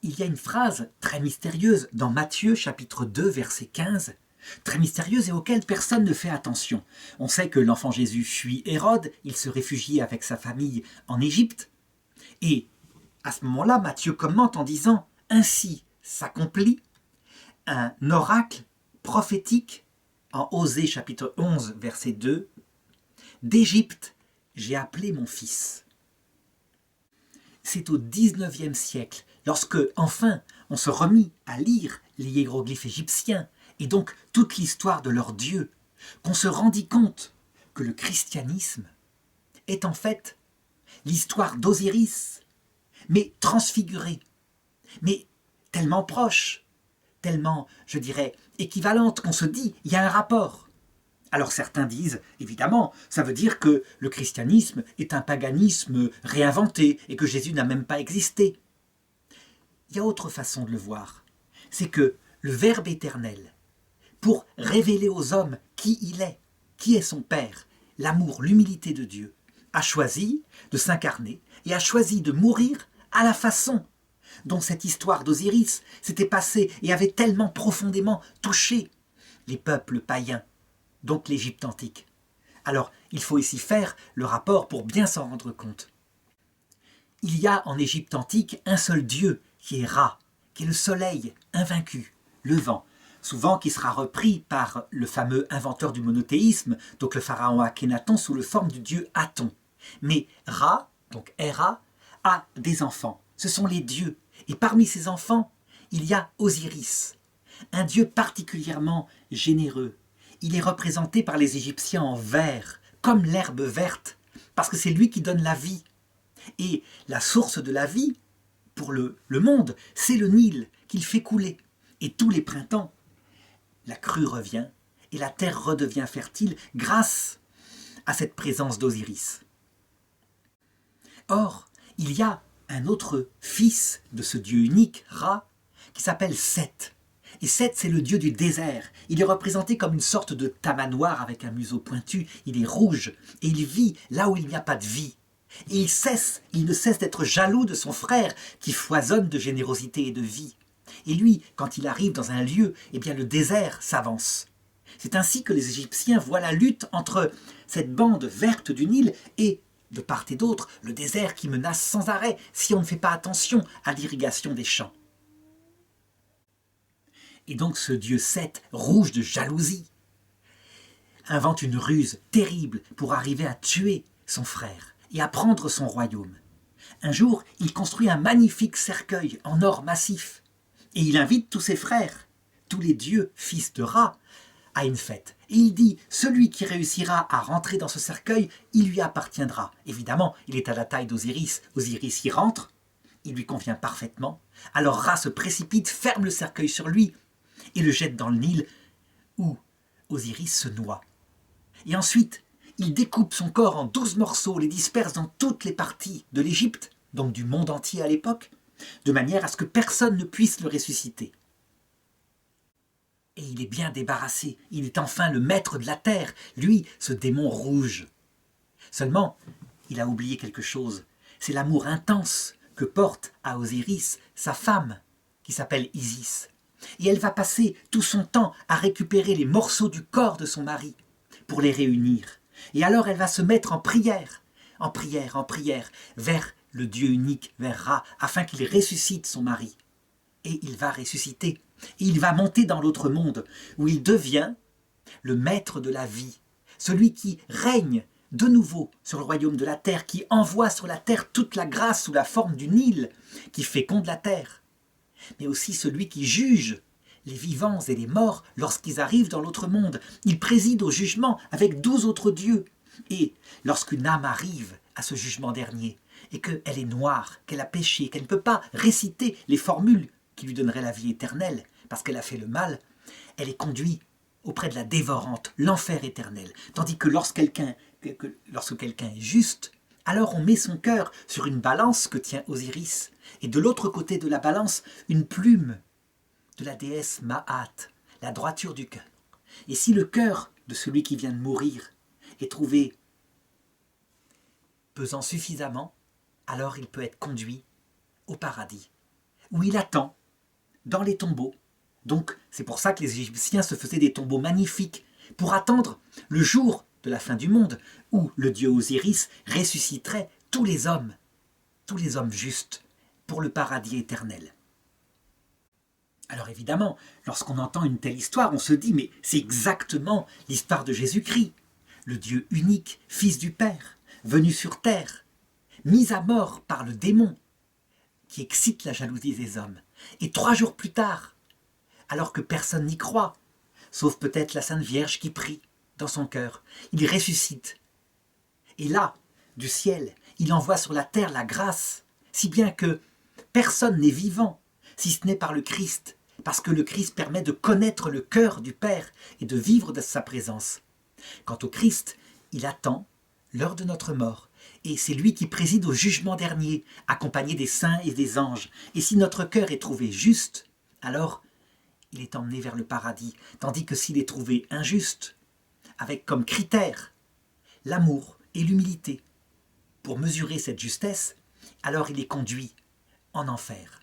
il y a une phrase très mystérieuse dans Matthieu chapitre 2 verset 15, très mystérieuse et auquel personne ne fait attention. On sait que l'enfant Jésus fuit Hérode, il se réfugie avec sa famille en Égypte, et à ce moment-là, Matthieu commente en disant « Ainsi s'accomplit un oracle prophétique en Osée chapitre 11 verset 2 « D'Égypte, j'ai appelé mon fils ». C'est au XIXe siècle, lorsque, enfin, on se remit à lire les hiéroglyphes égyptiens et donc toute l'histoire de leur Dieu, qu'on se rendit compte que le christianisme est en fait l'histoire d'Osiris, mais transfigurée, mais tellement proche, tellement, je dirais, équivalente qu'on se dit, il y a un rapport. Alors certains disent, évidemment, ça veut dire que le christianisme est un paganisme réinventé et que Jésus n'a même pas existé. Il y a autre façon de le voir, c'est que le Verbe éternel, pour révéler aux hommes qui est son Père, l'amour, l'humilité de Dieu, a choisi de s'incarner et a choisi de mourir à la façon dont cette histoire d'Osiris s'était passée et avait tellement profondément touché les peuples païens, donc l'Égypte antique. Alors, il faut ici faire le rapport pour bien s'en rendre compte. Il y a en Égypte antique un seul dieu qui est Ra, qui est le soleil invaincu, le vent, souvent qui sera repris par le fameux inventeur du monothéisme, donc le pharaon Akhénaton, sous la forme du dieu Aton. Mais Ra, donc Héra, a des enfants, ce sont les dieux, et parmi ces enfants, il y a Osiris, un dieu particulièrement généreux. Il est représenté par les Égyptiens en vert, comme l'herbe verte, parce que c'est lui qui donne la vie. Et la source de la vie, pour le monde, c'est le Nil qu'il fait couler. Et tous les printemps, la crue revient et la terre redevient fertile grâce à cette présence d'Osiris. Or, il y a un autre fils de ce dieu unique, Ra, qui s'appelle Seth. Et Seth, c'est le dieu du désert. Il est représenté comme une sorte de tamanoir avec un museau pointu. Il est rouge et il vit là où il n'y a pas de vie. Et il ne cesse d'être jaloux de son frère qui foisonne de générosité et de vie. Et lui, quand il arrive dans un lieu, eh bien le désert s'avance. C'est ainsi que les Égyptiens voient la lutte entre cette bande verte du Nil et, de part et d'autre, le désert qui menace sans arrêt si on ne fait pas attention à l'irrigation des champs. Et donc ce dieu Seth, rouge de jalousie, invente une ruse terrible pour arriver à tuer son frère et à prendre son royaume. Un jour, il construit un magnifique cercueil en or massif et il invite tous ses frères, tous les dieux fils de Ra, à une fête. Et il dit, celui qui réussira à rentrer dans ce cercueil, il lui appartiendra. Évidemment, il est à la taille d'Osiris. Osiris y rentre, il lui convient parfaitement. Alors Ra se précipite, ferme le cercueil sur lui et le jette dans le Nil où Osiris se noie. Et ensuite, il découpe son corps en 12 morceaux, les disperse dans toutes les parties de l'Égypte, donc du monde entier à l'époque, de manière à ce que personne ne puisse le ressusciter. Et il est bien débarrassé, il est enfin le maître de la terre, lui, ce démon rouge. Seulement, il a oublié quelque chose, c'est l'amour intense que porte à Osiris sa femme, qui s'appelle Isis. Et elle va passer tout son temps à récupérer les morceaux du corps de son mari pour les réunir. Et alors elle va se mettre en prière, vers le Dieu unique, vers Ra, afin qu'il ressuscite son mari. Et il va ressusciter. Et il va monter dans l'autre monde, où il devient le maître de la vie, celui qui règne de nouveau sur le royaume de la terre, qui envoie sur la terre toute la grâce sous la forme du Nil, qui féconde la terre, mais aussi celui qui juge les vivants et les morts lorsqu'ils arrivent dans l'autre monde. Il préside au jugement avec 12 autres dieux. Et lorsqu'une âme arrive à ce jugement dernier, et qu'elle est noire, qu'elle a péché, qu'elle ne peut pas réciter les formules qui lui donneraient la vie éternelle, parce qu'elle a fait le mal, elle est conduite auprès de la dévorante, l'enfer éternel. Tandis que lorsque quelqu'un est juste, alors on met son cœur sur une balance que tient Osiris, et de l'autre côté de la balance, une plume de la déesse Maat, la droiture du cœur. Et si le cœur de celui qui vient de mourir est trouvé pesant suffisamment, alors il peut être conduit au paradis, où il attend, dans les tombeaux. Donc c'est pour ça que les Égyptiens se faisaient des tombeaux magnifiques, pour attendre le jour de la fin du monde, où le dieu Osiris ressusciterait tous les hommes justes, pour le paradis éternel. Alors évidemment, lorsqu'on entend une telle histoire, on se dit, mais c'est exactement l'histoire de Jésus-Christ, le Dieu unique, Fils du Père, venu sur terre, mis à mort par le démon, qui excite la jalousie des hommes. Et 3 jours plus tard, alors que personne n'y croit, sauf peut-être la Sainte Vierge qui prie dans son cœur, il ressuscite. Et là, du ciel, il envoie sur la terre la grâce, si bien que personne n'est vivant, si ce n'est par le Christ, parce que le Christ permet de connaître le cœur du Père et de vivre de sa présence. Quant au Christ, il attend l'heure de notre mort, et c'est lui qui préside au jugement dernier, accompagné des saints et des anges. Et si notre cœur est trouvé juste, alors il est emmené vers le paradis, tandis que s'il est trouvé injuste, avec comme critère l'amour et l'humilité, pour mesurer cette justesse, alors il est conduit en enfer.